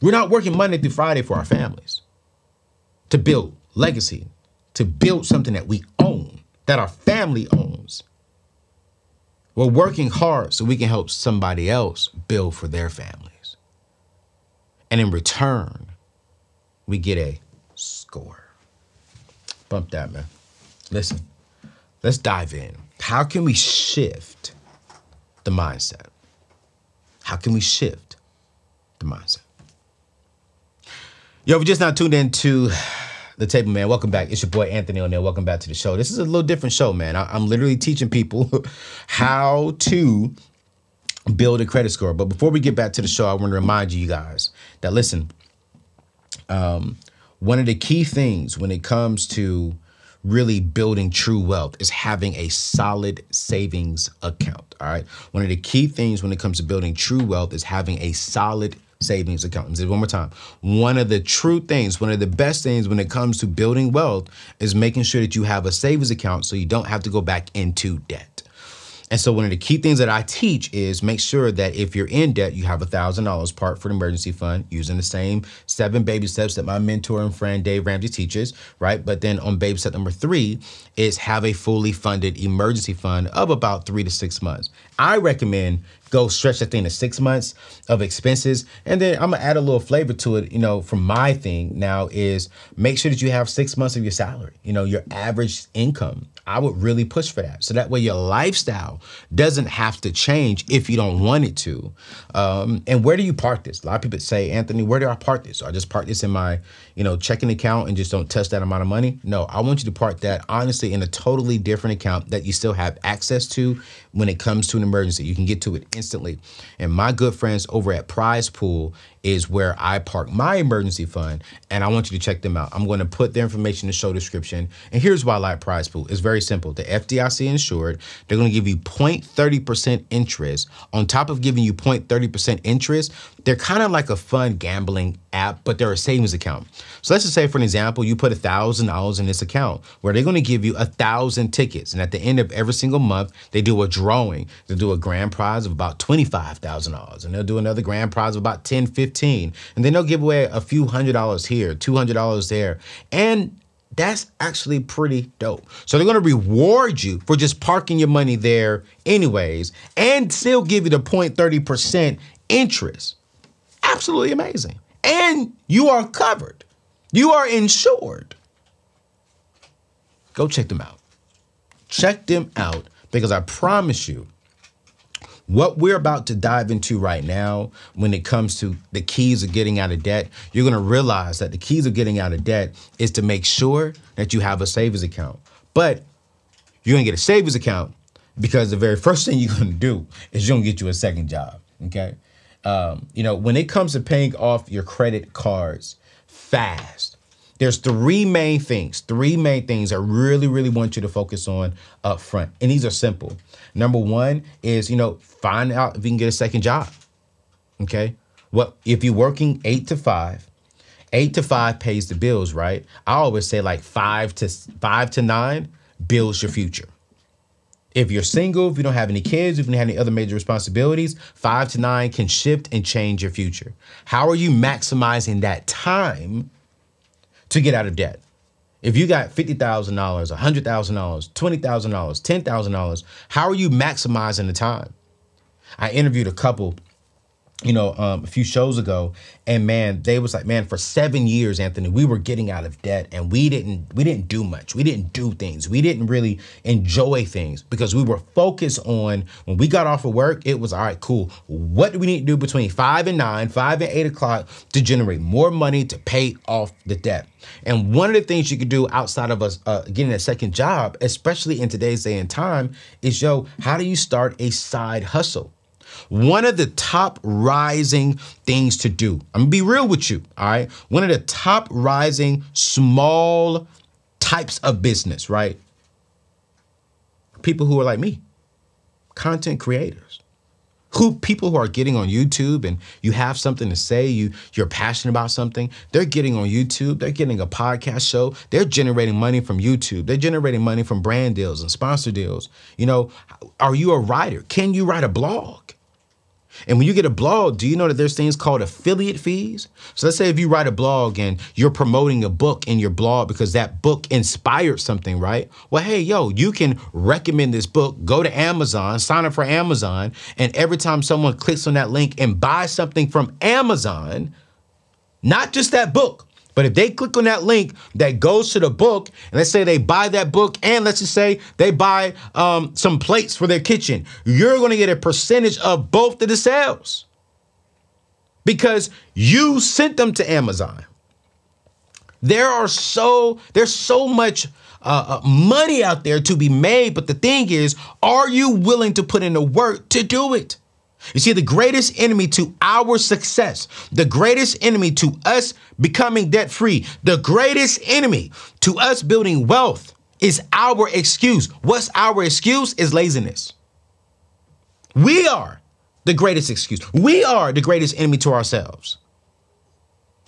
We're not working Monday through Friday for our families to build legacy, to build something that we own, that our family owns. We're working hard so we can help somebody else build for their families. And in return, we get a score. Bump that, man. Listen, let's dive in. How can we shift the mindset? How can we shift the mindset? Yo, if you're just not tuned into the table, man, welcome back. It's your boy, Anthony O'Neill. Welcome back to the show. This is a little different show, man. I'm literally teaching people how to build a credit score. But before we get back to the show, I want to remind you guys that, listen, one of the key things when it comes to really building true wealth is having a solid savings account, all right? One of the key things when it comes to building true wealth is having a solid savings account. I'll say it one more time. One of the true things, one of the best things when it comes to building wealth is making sure that you have a savings account so you don't have to go back into debt. And so one of the key things that I teach is make sure that if you're in debt, you have $1,000 part for an emergency fund using the same 7 baby steps that my mentor and friend Dave Ramsey teaches, right? But then on baby step number 3 is have a fully funded emergency fund of about 3 to 6 months. I recommend go stretch that thing to 6 months of expenses. And then I'm gonna add a little flavor to it, from my thing now is make sure that you have 6 months of your salary, your average income. I would really push for that. So that way your lifestyle doesn't have to change if you don't want it to. And where do you park this? A lot of people say, Anthony, where do I park this? So I just park this in my, checking account and just don't touch that amount of money. No, I want you to park that honestly in a totally different account that you still have access to when it comes to an emergency. You can get to it instantly. And my good friends over at Prize Pool is where I park my emergency fund, and I want you to check them out. I'm going to put their information in the show description. And here's why I like Prize Pool. It's very simple. The FDIC insured, they're going to give you 0.30% interest. On top of giving you 0.30% interest, they're kind of like a fun gambling app, but they're a savings account. So let's just say, for an example, you put $1,000 in this account where they're going to give you 1,000 tickets. And at the end of every single month, they do a drawing. They'll do a grand prize of about $25,000. And they'll do another grand prize of about $10, $15. And then they'll give away a few $100 here, $200 there. And that's actually pretty dope. So they're going to reward you for just parking your money there anyways, and still give you the 0.30% interest. Absolutely amazing. And you are covered. You are insured. Go check them out. Check them out, because I promise you, what we're about to dive into right now, when it comes to the keys of getting out of debt, you're going to realize that the keys of getting out of debt is to make sure that you have a savings account. But you're going to get a savings account because the very first thing you're going to do is you're going to get you a second job. Okay. When it comes to paying off your credit cards fast, there's three main things I really, really want you to focus on up front. And these are simple. Number one is, find out if you can get a second job. Okay. Well, if you're working 8 to 5, 8 to 5 pays the bills, right? I always say like 5 to 9 builds your future. If you're single, if you don't have any kids, if you don't have any other major responsibilities, 5 to 9 can shift and change your future. How are you maximizing that time to get out of debt? If you got $50,000, $100,000, $20,000, $10,000, how are you maximizing the time? I interviewed a couple, a few shows ago, and man, they was like, man, for 7 years, Anthony, we were getting out of debt, and we didn't do much. We didn't do things. We didn't really enjoy things because we were focused on, when we got off of work, it was, all right, cool. What do we need to do between 5 and 9, 5 and 8 o'clock to generate more money to pay off the debt? And one of the things you could do outside of us getting a second job, especially in today's day and time, is, how do you start a side hustle? One of the top rising things to do, I'm gonna be real with you, all right? One of the top rising small types of business, right? People who are like me, content creators. People who are getting on YouTube and you have something to say, you're passionate about something, they're getting on YouTube, they're getting a podcast show, they're generating money from YouTube, they're generating money from brand deals and sponsor deals. Are you a writer? Can you write a blog? And when you get a blog, do you know that there's things called affiliate fees? So let's say if you write a blog and you're promoting a book in your blog because that book inspired something, right? Well, hey, yo, you can recommend this book, go to Amazon, sign up for Amazon, and every time someone clicks on that link and buys something from Amazon, not just that book, but if they click on that link that goes to the book, and let's say they buy that book, and let's just say they buy some plates for their kitchen, you're going to get a percentage of both of the sales because you sent them to Amazon. There's so much money out there to be made, but the thing is, are you willing to put in the work to do it? You see, the greatest enemy to our success, the greatest enemy to us becoming debt free, the greatest enemy to us building wealth is our excuse. What's our excuse is laziness. We are the greatest excuse. We are the greatest enemy to ourselves.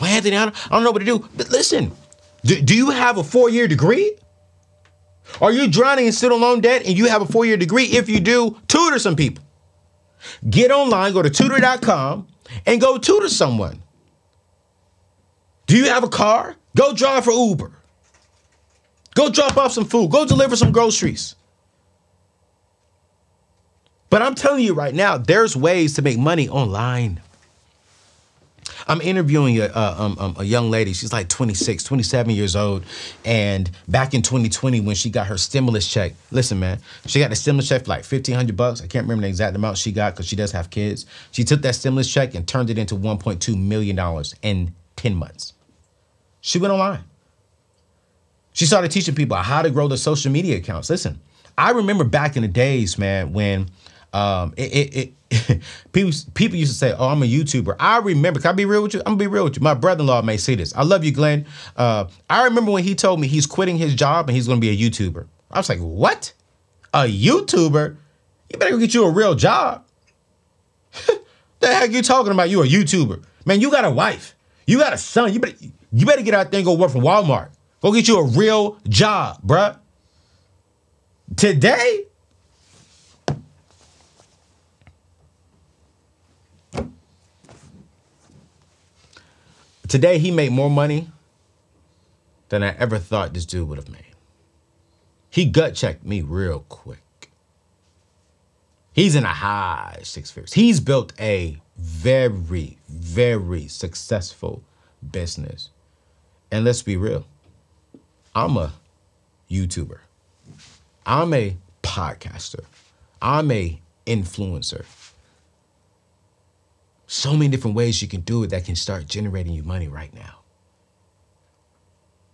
Well, Anthony, I don't know what to do. But listen, do you have a 4-year degree? Are you drowning in student loan debt and you have a 4-year degree? If you do, tutor some people. Get online, go to tutor.com and go tutor someone. Do you have a car? Go drive for Uber. Go drop off some food. Go deliver some groceries. But I'm telling you right now, there's ways to make money online. I'm interviewing a young lady. She's like 26, 27 years old. And back in 2020, when she got her stimulus check, listen, man, she got the stimulus check for like $1,500. I can't remember the exact amount she got because she does have kids. She took that stimulus check and turned it into $1.2 million in 10 months. She went online. She started teaching people how to grow their social media accounts. Listen, I remember back in the days, man, when people used to say, oh, I'm a YouTuber. I remember, can I be real with you? I'm gonna be real with you. My brother-in-law may see this. I love you, Glenn. I remember when he told me he's quitting his job and he's gonna be a YouTuber. I was like, what? A YouTuber? You better go get you a real job. The heck you talking about? You a YouTuber. Man, you got a wife. You got a son. You better get out there and go work for Walmart. Go get you a real job, bruh. Today, he made more money than I ever thought this dude would have made. He gut checked me real quick. He's in a high 6 figures. He's built a very, very successful business. And let's be real. I'm a YouTuber. I'm a podcaster. I'm a influencer. So many different ways you can do it that can start generating you money right now.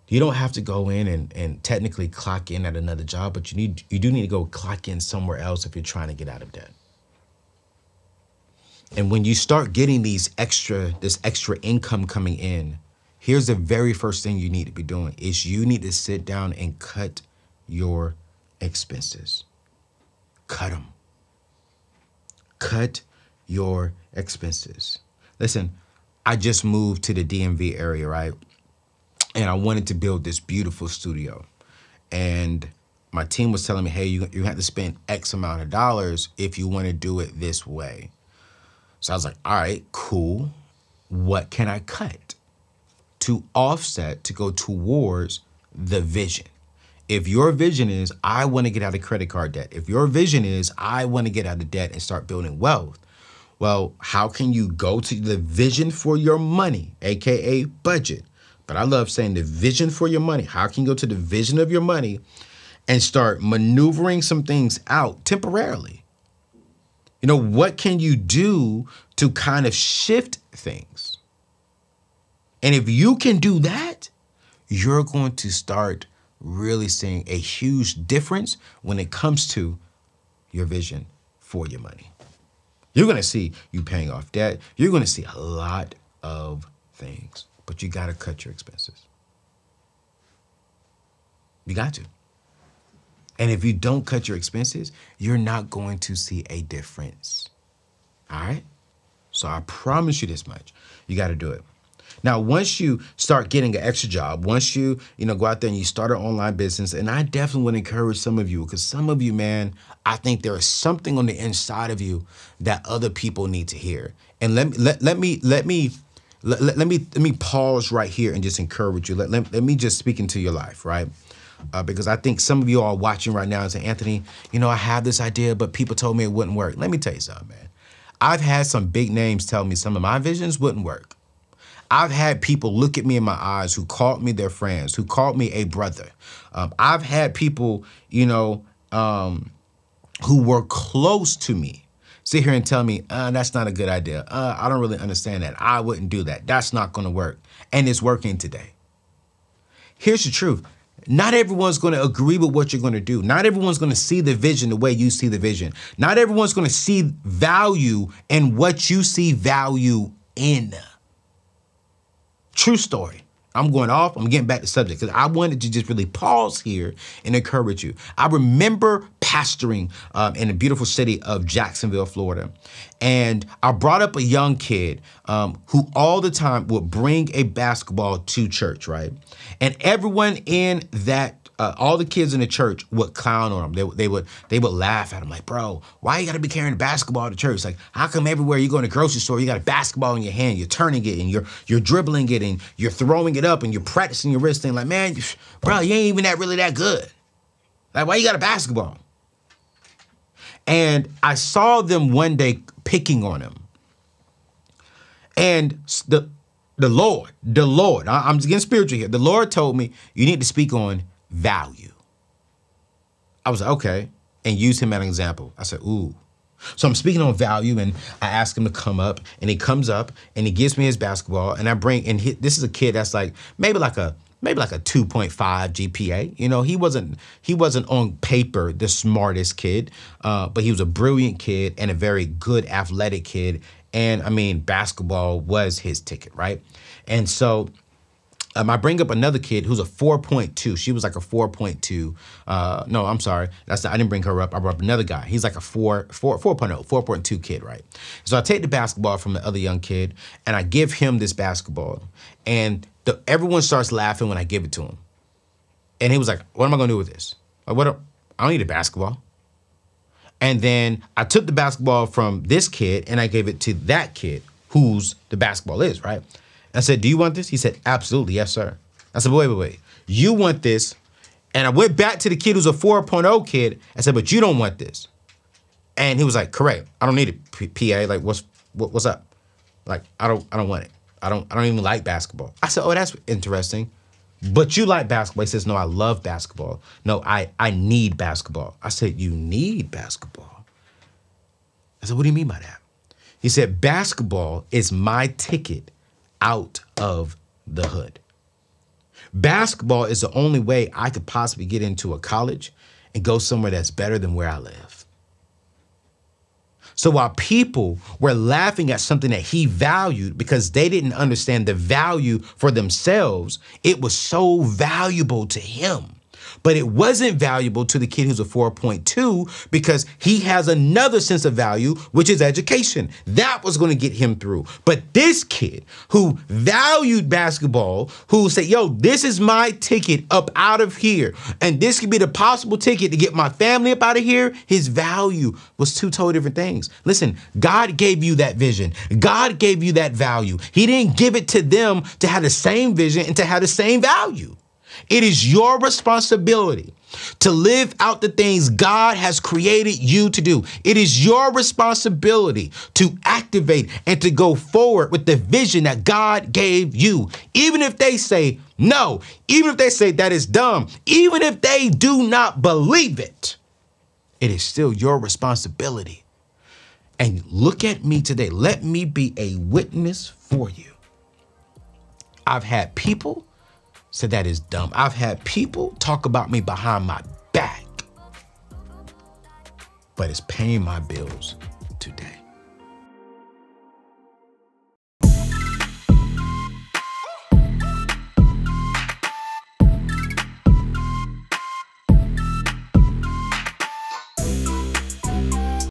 You don't have to go in and technically clock in at another job, but you do need to go clock in somewhere else if you're trying to get out of debt. And when you start getting this extra income coming in, here's the very first thing you need to be doing is you need to sit down and cut your expenses. Cut them. Cut your expenses. Listen, I just moved to the DMV area, right? And I wanted to build this beautiful studio. And my team was telling me, hey, you have to spend X amount of dollars if you want to do it this way. So I was like, all right, cool. What can I cut to offset, to go towards the vision? If your vision is, I want to get out of credit card debt. If your vision is, I want to get out of debt and start building wealth. Well, how can you go to the vision for your money, AKA budget? But I love saying the vision for your money. How can you go to the vision of your money and start maneuvering some things out temporarily? You know, what can you do to kind of shift things? And if you can do that, you're going to start really seeing a huge difference when it comes to your vision for your money. You're going to see you paying off debt. You're going to see a lot of things, but you got to cut your expenses. You got to. And if you don't cut your expenses, you're not going to see a difference. All right? So I promise you this much. You got to do it. Now, once you start getting an extra job, once you go out there and you start an online business, and I definitely would encourage some of you, because some of you, man, I think there is something on the inside of you that other people need to hear. And let me pause right here and just encourage you. Let me just speak into your life, right? Because I think some of you are watching right now and say, Anthony, I have this idea, but people told me it wouldn't work. Let me tell you something, man. I've had some big names tell me some of my visions wouldn't work. I've had people look at me in my eyes who called me their friends, who called me a brother. I've had people, who were close to me sit here and tell me, that's not a good idea. I don't really understand that. I wouldn't do that. That's not going to work. And it's working today. Here's the truth. Not everyone's going to agree with what you're going to do. Not everyone's going to see the vision the way you see the vision. Not everyone's going to see value in what you see value in. True story. I'm going off. I'm getting back to subject because I wanted to just really pause here and encourage you. I remember pastoring in the beautiful city of Jacksonville, Florida. And I brought up a young kid who all the time would bring a basketball to church, right? And everyone in that, all the kids in the church would clown on him. They would laugh at him like, bro, why you got to be carrying a basketball to church? Like, how come everywhere you go in the grocery store, you got a basketball in your hand, you're turning it and you're dribbling it and you're throwing it up and you're practicing your wrist thing. Like, man, bro, you ain't even really that good. Like, why you got a basketball? And I saw them one day picking on him. And the Lord, I'm getting spiritual here. The Lord told me, you need to speak on value. I was like, okay, and use him as an example. I said, ooh. So I'm speaking on value, and I ask him to come up, and he comes up, and he gives me his basketball, and I bring, and this is a kid that's like maybe like a 2.5 GPA. He wasn't on paper the smartest kid, but he was a brilliant kid and a very good athletic kid. And I mean, basketball was his ticket, right? And so I bring up another kid who's a 4.2. She was like a 4.2. No, I'm sorry. I didn't bring her up. I brought up another guy. He's like a 4.2 kid, right? So I take the basketball from the other young kid and I give him this basketball. And everyone starts laughing when I give it to him. And he was like, what am I going to do with this? Like, I don't need a basketball. And then I took the basketball from this kid and I gave it to that kid whose the basketball is, right? I said, do you want this? He said, absolutely, yes, sir. I said, wait. You want this? And I went back to the kid who's a 4.0 kid. I said, but you don't want this. And he was like, correct. I don't need it, PA. Like, what's up? Like, I don't want it. I don't even like basketball. I said, oh, that's interesting. But you like basketball. He says, no, I love basketball. No, I need basketball. I said, you need basketball? I said, what do you mean by that? He said, basketball is my ticket out of the hood. Basketball is the only way I could possibly get into a college and go somewhere that's better than where I live. So while people were laughing at something that he valued because they didn't understand the value for themselves, it was so valuable to him. But it wasn't valuable to the kid who's a 4.2 because he has another sense of value, which is education. That was going to get him through. But this kid who valued basketball, who said, yo, this is my ticket up out of here, and this could be the possible ticket to get my family up out of here, his value was two totally different things. Listen, God gave you that vision. God gave you that value. He didn't give it to them to have the same vision and to have the same value. It is your responsibility to live out the things God has created you to do. It is your responsibility to activate and to go forward with the vision that God gave you. Even if they say no, even if they say that is dumb, even if they do not believe it, it is still your responsibility. And look at me today. Let me be a witness for you. I've had people say that is dumb. I've had people talk about me behind my back, but it's paying my bills today.